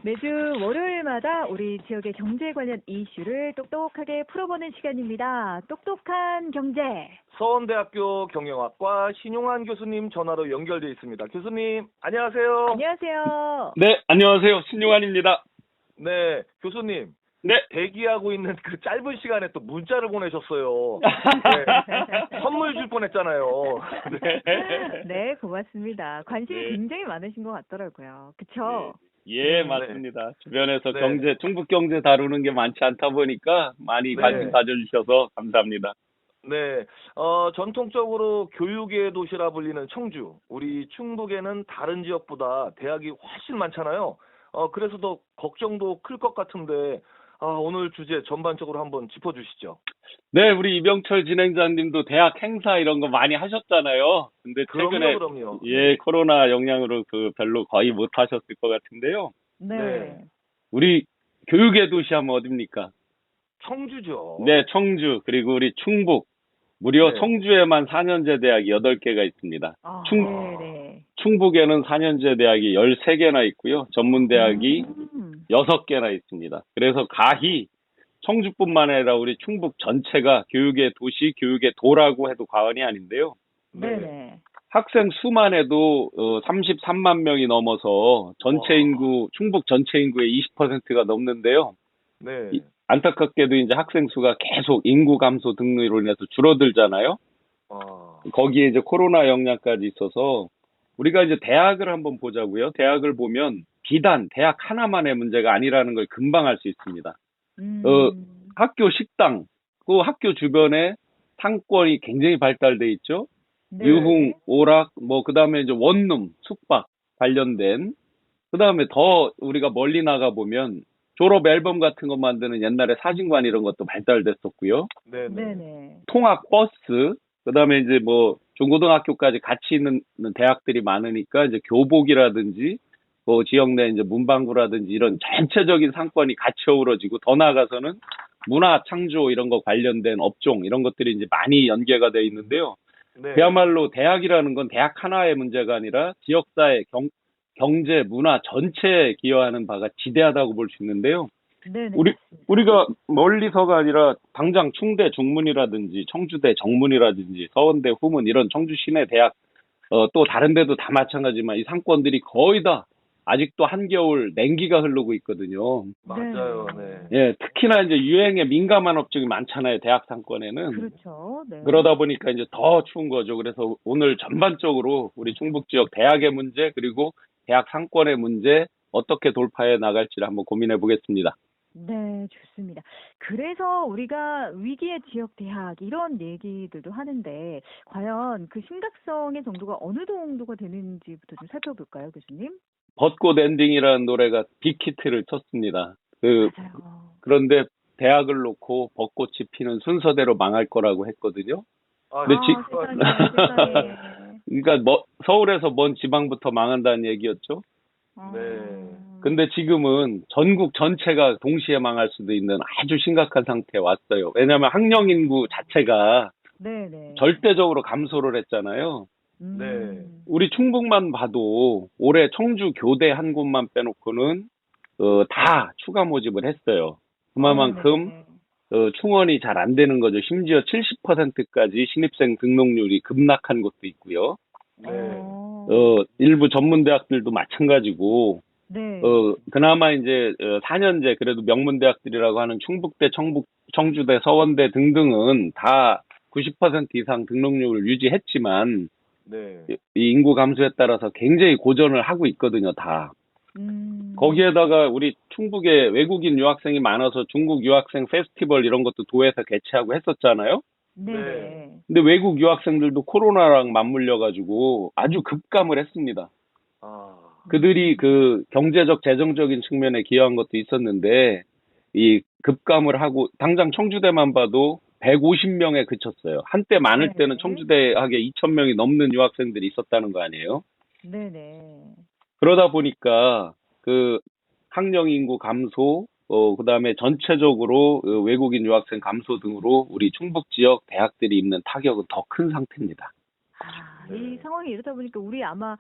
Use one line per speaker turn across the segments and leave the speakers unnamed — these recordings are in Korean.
매주 월요일마다 우리 지역의 경제 관련 이슈를 똑똑하게 풀어보는 시간입니다. 똑똑한 경제.
서원대학교 경영학과 신용환 교수님 전화로 연결돼 있습니다. 교수님, 안녕하세요.
안녕하세요.
네, 안녕하세요. 신용환입니다.
네, 교수님.
네.
대기하고 있는 그 짧은 시간에 또 문자를 보내셨어요. 네, 선물 줄 뻔했잖아요.
네.
네, 고맙습니다. 관심이
네.
굉장히 많으신 것 같더라고요. 그쵸?
예,
네.
맞습니다. 주변에서
네.
충북 경제 다루는 게 많지 않다 보니까 많이
네.
관심 가져주셔서 감사합니다.
네, 전통적으로 교육의 도시라 불리는 청주, 우리 충북에는 다른 지역보다 대학이 훨씬 많잖아요. 그래서 더 걱정도 클 것 같은데, 오늘 주제 전반적으로 한번 짚어주시죠.
네, 우리 이병철 진행자님도 대학 행사 이런 거 많이 하셨잖아요. 근데 최근에
그럼요.
예, 코로나 영향으로 별로 거의 못 하셨을 것 같은데요.
네.
네.
우리 교육의 도시 하면 어딥니까?
청주죠.
네, 청주, 그리고 우리 충북. 무려
네.
청주에만 4년제 대학이 8개가 있습니다.
아,
충-
네네.
충북에는 4년제 대학이 13개나 있고요. 전문대학이 6개나 있습니다. 그래서 가히 청주뿐만 아니라 우리 충북 전체가 교육의 도시, 교육의 도라고 해도 과언이 아닌데요.
네네.
학생 수만 해도 33만 명이 넘어서 전체
와.
인구, 충북 전체 인구의 20%가 넘는데요.
네.
안타깝게도 이제 학생 수가 계속 인구 감소 등으로 인해서 줄어들잖아요. 거기에 이제 코로나 영향까지 있어서 우리가 이제 대학을 한번 보자고요. 대학을 보면 비단 대학 하나만의 문제가 아니라는 걸 금방 알 수 있습니다. 학교 식당, 그 학교 주변에 상권이 굉장히 발달돼 있죠.
네.
유흥, 오락, 그다음에 이제 원룸, 숙박 관련된, 그다음에 더 우리가 멀리 나가 보면 졸업 앨범 같은 거 만드는 옛날에 사진관 이런 것도 발달됐었고요.
네네.
네네.
통학 버스, 그다음에 이제 중고등학교까지 같이 있는 대학들이 많으니까 이제 교복이라든지 지역 내 이제 문방구라든지 이런 전체적인 상권이 같이 어우러지고, 더 나아가서는 문화 창조 이런 거 관련된 업종 이런 것들이 이제 많이 연계가 돼 있는데요.
네.
그야말로 대학이라는 건 대학 하나의 문제가 아니라 지역사회, 경제, 문화 전체에 기여하는 바가 지대하다고 볼 수 있는데요.
네네.
우리가 멀리서가 아니라 당장 충대 중문이라든지 청주대 정문이라든지 서원대 후문 이런 청주 시내 대학, 또 다른 데도 다 마찬가지지만 이 상권들이 거의 다 아직도 한겨울 냉기가 흐르고 있거든요.
맞아요. 네.
예, 특히나 이제 유행에 민감한 업종이 많잖아요, 대학 상권에는.
그렇죠. 네.
그러다 보니까 이제 더 추운 거죠. 그래서 오늘 전반적으로 우리 충북 지역 대학의 문제, 그리고 대학 상권의 문제 어떻게 돌파해 나갈지를 한번 고민해 보겠습니다.
네, 좋습니다. 그래서 우리가 위기의 지역 대학 이런 얘기들도 하는데 과연 그 심각성의 정도가 어느 정도가 되는지부터 좀 살펴볼까요, 교수님?
벚꽃 엔딩이라는 노래가 빅히트를 쳤습니다.
맞아요.
그런데 대학을 놓고 벚꽃이 피는 순서대로 망할 거라고 했거든요. 근데
세상에.
그러니까 서울에서 먼 지방부터 망한다는 얘기였죠.
네.
근데 지금은 전국 전체가 동시에 망할 수도 있는 아주 심각한 상태에 왔어요. 왜냐하면 학령 인구 자체가
네네.
절대적으로 감소를 했잖아요.
네.
우리 충북만 봐도 올해 청주 교대 한 곳만 빼놓고는 다 추가 모집을 했어요. 그만큼 충원이 잘 안 되는 거죠. 심지어 70%까지 신입생 등록률이 급락한 곳도 있고요.
네.
일부 전문대학들도 마찬가지고,
네.
그나마 이제 4년제 그래도 명문대학들이라고 하는 충북대, 청주대, 서원대 등등은 다 90% 이상 등록률을 유지했지만,
네.
이 인구 감소에 따라서 굉장히 고전을 하고 있거든요, 다. 거기에다가 우리 충북에 외국인 유학생이 많아서 중국 유학생 페스티벌 이런 것도 도에서 개최하고 했었잖아요.
네.
근데 외국 유학생들도 코로나랑 맞물려가지고 아주 급감을 했습니다. 그들이 그 경제적, 재정적인 측면에 기여한 것도 있었는데, 이 급감을 하고, 당장 청주대만 봐도 150명에 그쳤어요. 한때 많을 때는 청주대학에 2,000명이 넘는 유학생들이 있었다는 거 아니에요?
네네.
그러다 보니까 그 학령 인구 감소, 그다음에 전체적으로 외국인 유학생 감소 등으로 우리 충북 지역 대학들이 입는 타격은 더 큰 상태입니다.
이 상황이 이러다 보니까 우리 아마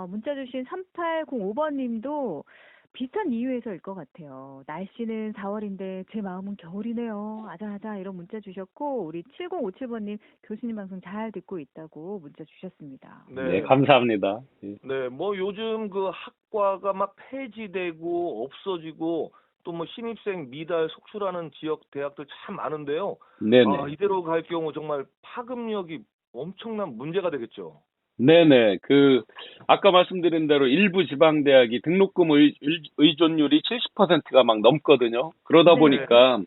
문자 주신 3805번 님도 비슷한 이유에서일 것 같아요. 날씨는 4월인데 제 마음은 겨울이네요. 아자아자 이런 문자 주셨고 우리 7057번님 교수님 방송 잘 듣고 있다고 문자 주셨습니다.
네,
네.
감사합니다. 예.
네, 뭐 요즘 그 학과가 막 폐지되고 없어지고 또 뭐 신입생 미달 속출하는 지역 대학들 참 많은데요.
네네.
이대로 갈 경우 정말 파급력이 엄청난 문제가 되겠죠.
네네. 아까 말씀드린 대로 일부 지방대학이 등록금 의존율이 70%가 막 넘거든요. 그러다
네.
보니까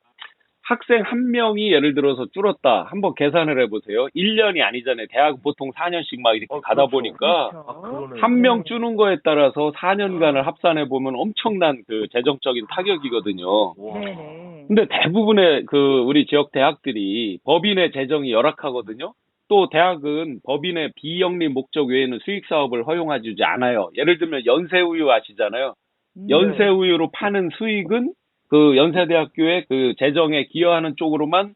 학생 한 명이 예를 들어서 줄었다. 한번 계산을 해보세요. 1년이 아니잖아요. 대학 보통 4년씩 막 이렇게 가다
그렇죠.
보니까
그렇죠.
그러네요.
한 명
네.
주는 거에 따라서 4년간을 합산해 보면 엄청난 그 재정적인 타격이거든요.
와.
네네.
근데 대부분의 우리 지역 대학들이 법인의 재정이 열악하거든요. 또 대학은 법인의 비영리 목적 외에는 수익 사업을 허용하지 않아요. 예를 들면 연세우유 아시잖아요.
네.
연세우유로 파는 수익은 그 연세대학교의 그 재정에 기여하는 쪽으로만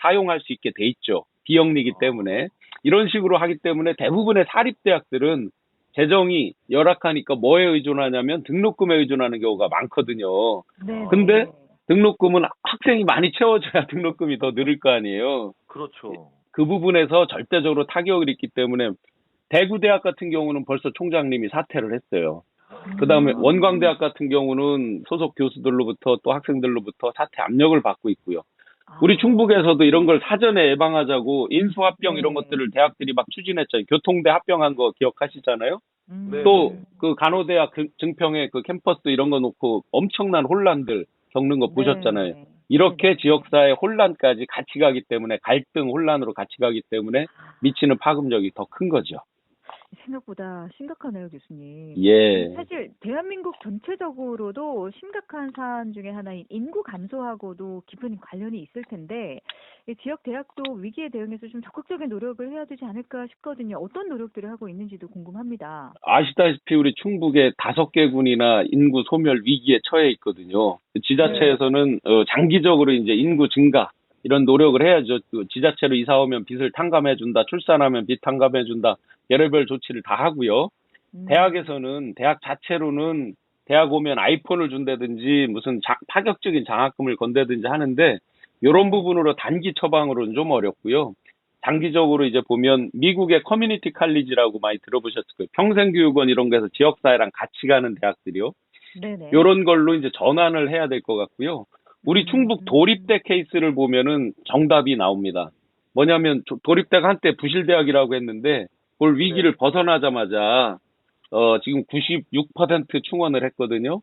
사용할 수 있게 돼 있죠. 비영리이기 때문에. 이런 식으로 하기 때문에 대부분의 사립대학들은 재정이 열악하니까 뭐에 의존하냐면 등록금에 의존하는 경우가 많거든요.
네네.
근데 등록금은 학생이 많이 채워줘야 등록금이 더 늘을 거 아니에요.
그렇죠.
그 부분에서 절대적으로 타격을 입기 때문에 대구대학 같은 경우는 벌써 총장님이 사퇴를 했어요. 그다음에 원광대학 같은 경우는 소속 교수들로부터 또 학생들로부터 사퇴 압력을 받고 있고요. 우리 충북에서도 이런 걸 사전에 예방하자고 인수합병 이런
네.
것들을 대학들이 막 추진했잖아요. 교통대 합병한 거 기억하시잖아요.
네.
또 그 간호대학 증평에 그 캠퍼스 이런 거 놓고 엄청난 혼란들 겪는 거 보셨잖아요.
네.
이렇게
네네.
지역사회 혼란까지 같이 가기 때문에 갈등 혼란으로 같이 가기 때문에 미치는 파급력이 더 큰 거죠.
생각보다 심각하네요, 교수님.
예.
사실 대한민국 전체적으로도 심각한 사안 중에 하나인 인구 감소하고도 깊은 관련이 있을 텐데 이 지역 대학도 위기에 대응해서 좀 적극적인 노력을 해야 되지 않을까 싶거든요. 어떤 노력들을 하고 있는지도 궁금합니다.
아시다시피 우리 충북에 5개 군이나 인구 소멸 위기에 처해 있거든요. 지자체에서는 장기적으로 이제 인구 증가 이런 노력을 해야죠. 지자체로 이사 오면 빚을 탕감해준다, 출산하면 빚 탕감해준다, 별의별 조치를 다 하고요. 대학에서는 대학 자체로는 대학 오면 아이폰을 준다든지 무슨 파격적인 장학금을 건다든지 하는데 이런 부분으로 단기 처방으로는 좀 어렵고요. 장기적으로 이제 보면 미국의 커뮤니티 칼리지라고 많이 들어보셨을 거예요. 평생교육원 이런 거에서 지역사회랑 같이 가는 대학들이요.
네네.
이런 걸로 이제 전환을 해야 될 것 같고요. 우리 충북 도립대 케이스를 보면은 정답이 나옵니다. 뭐냐면 도립대가 한때 부실대학이라고 했는데 올 위기를 벗어나자마자 지금 96% 충원을 했거든요.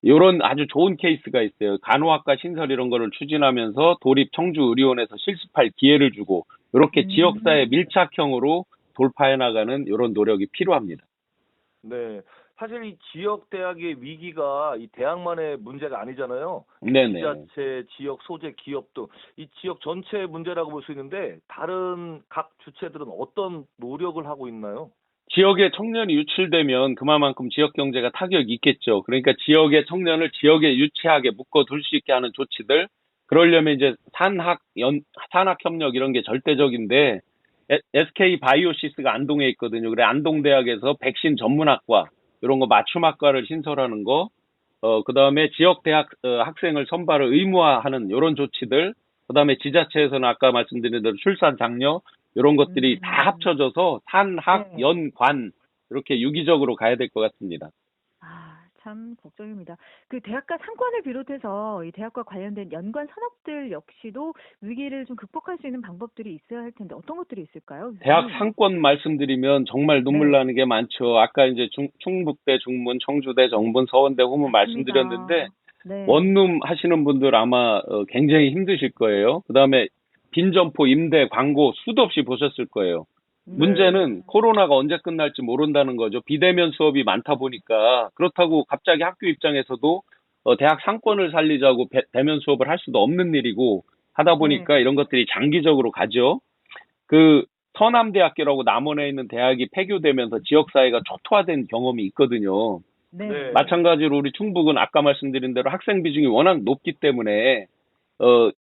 이런 아주 좋은 케이스가 있어요. 간호학과 신설 이런 거를 추진하면서 도립 청주의료원에서 실습할 기회를 주고 이렇게 지역사회 밀착형으로 돌파해 나가는 이런 노력이 필요합니다.
네. 사실 이 지역 대학의 위기가 이 대학만의 문제가 아니잖아요.
네네.
지자체, 지역 소재, 기업 등 이 지역 전체의 문제라고 볼 수 있는데 다른 각 주체들은 어떤 노력을 하고 있나요?
지역의 청년이 유출되면 그만큼 지역 경제가 타격이 있겠죠. 그러니까 지역의 청년을 지역에 유치하게 묶어둘 수 있게 하는 조치들. 그러려면 이제 산학협력 이런 게 절대적인데 SK 바이오시스가 안동에 있거든요. 그래 안동대학에서 백신 전문학과 이런 거 맞춤학과를 신설하는 거. 그다음에 지역 대학 학생을 선발을 의무화하는 이런 조치들. 그다음에 지자체에서는 아까 말씀드린 대로 출산 장려 이런 것들이 다 합쳐져서 산학,
네.
연, 관 이렇게 유기적으로 가야 될 것 같습니다.
참 걱정입니다. 그 대학가 상권을 비롯해서 이 대학과 관련된 연관 산업들 역시도 위기를 좀 극복할 수 있는 방법들이 있어야 할 텐데 어떤 것들이 있을까요? 교수님?
대학 상권 말씀드리면 정말 눈물
네.
나는 게 많죠. 아까 이제 충북대 중문, 청주대 정문, 서원대 후문
맞습니다.
말씀드렸는데
네.
원룸 하시는 분들 아마 굉장히 힘드실 거예요. 그다음에 빈점포, 임대, 광고 수도 없이 보셨을 거예요. 문제는 코로나가 언제 끝날지 모른다는 거죠. 비대면 수업이 많다 보니까 그렇다고 갑자기 학교 입장에서도 대학 상권을 살리자고 대면 수업을 할 수도 없는 일이고 하다 보니까 이런 것들이 장기적으로 가죠. 그 서남대학교라고 남원에 있는 대학이 폐교되면서 지역사회가 초토화된 경험이 있거든요.
네.
마찬가지로 우리 충북은 아까 말씀드린 대로 학생 비중이 워낙 높기 때문에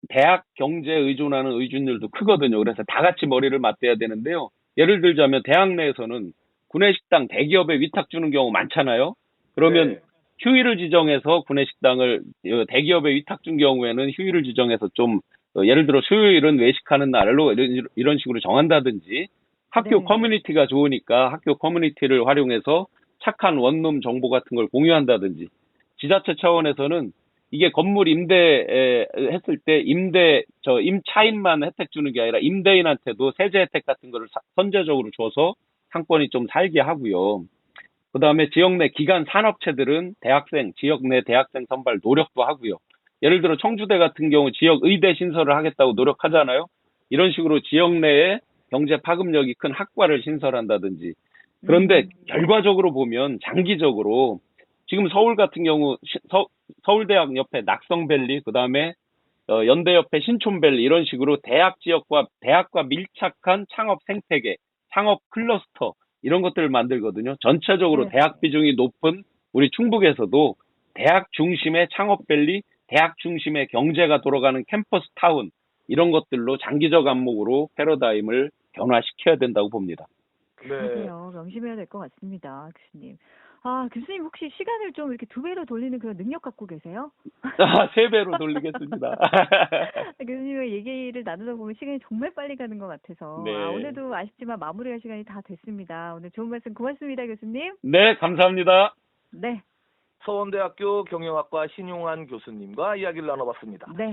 대학 경제에 의존하는 의존율도 크거든요. 그래서 다 같이 머리를 맞대야 되는데요. 예를 들자면 대학 내에서는 구내식당 대기업에 위탁 주는 경우 많잖아요. 그러면 휴일을 지정해서 구내식당을 대기업에 위탁 준 경우에는 휴일을 지정해서 좀 예를 들어 수요일은 외식하는 날로 이런 식으로 정한다든지 학교
네.
커뮤니티가 좋으니까 학교 커뮤니티를 활용해서 착한 원룸 정보 같은 걸 공유한다든지 지자체 차원에서는 이게 건물 임대했을 때 임차인만 혜택 주는 게 아니라 임대인한테도 세제 혜택 같은 거를 선제적으로 줘서 상권이 좀 살게 하고요. 그 다음에 지역 내 기간 산업체들은 지역 내 대학생 선발 노력도 하고요. 예를 들어 청주대 같은 경우 지역 의대 신설을 하겠다고 노력하잖아요. 이런 식으로 지역 내에 경제 파급력이 큰 학과를 신설한다든지. 그런데 결과적으로 보면 장기적으로 지금 서울 같은 경우 서울대학 옆에 낙성밸리, 그 다음에 연대 옆에 신촌밸리 이런 식으로 대학과 밀착한 창업 생태계, 창업 클러스터 이런 것들을 만들거든요. 전체적으로
네.
대학 비중이 높은 우리 충북에서도 대학 중심의 창업밸리, 대학 중심의 경제가 돌아가는 캠퍼스 타운 이런 것들로 장기적 안목으로 패러다임을 변화시켜야 된다고 봅니다.
네.
그러게요. 명심해야 될 것 같습니다, 교수님. 아, 교수님 혹시 시간을 좀 이렇게 2배로 돌리는 그런 능력 갖고 계세요?
3배로 돌리겠습니다.
교수님의 얘기를 나누다 보면 시간이 정말 빨리 가는 것 같아서
네.
오늘도 아쉽지만 마무리할 시간이 다 됐습니다. 오늘 좋은 말씀 고맙습니다, 교수님.
네, 감사합니다.
네,
서원대학교 경영학과 신용환 교수님과 이야기를 나눠봤습니다.
네.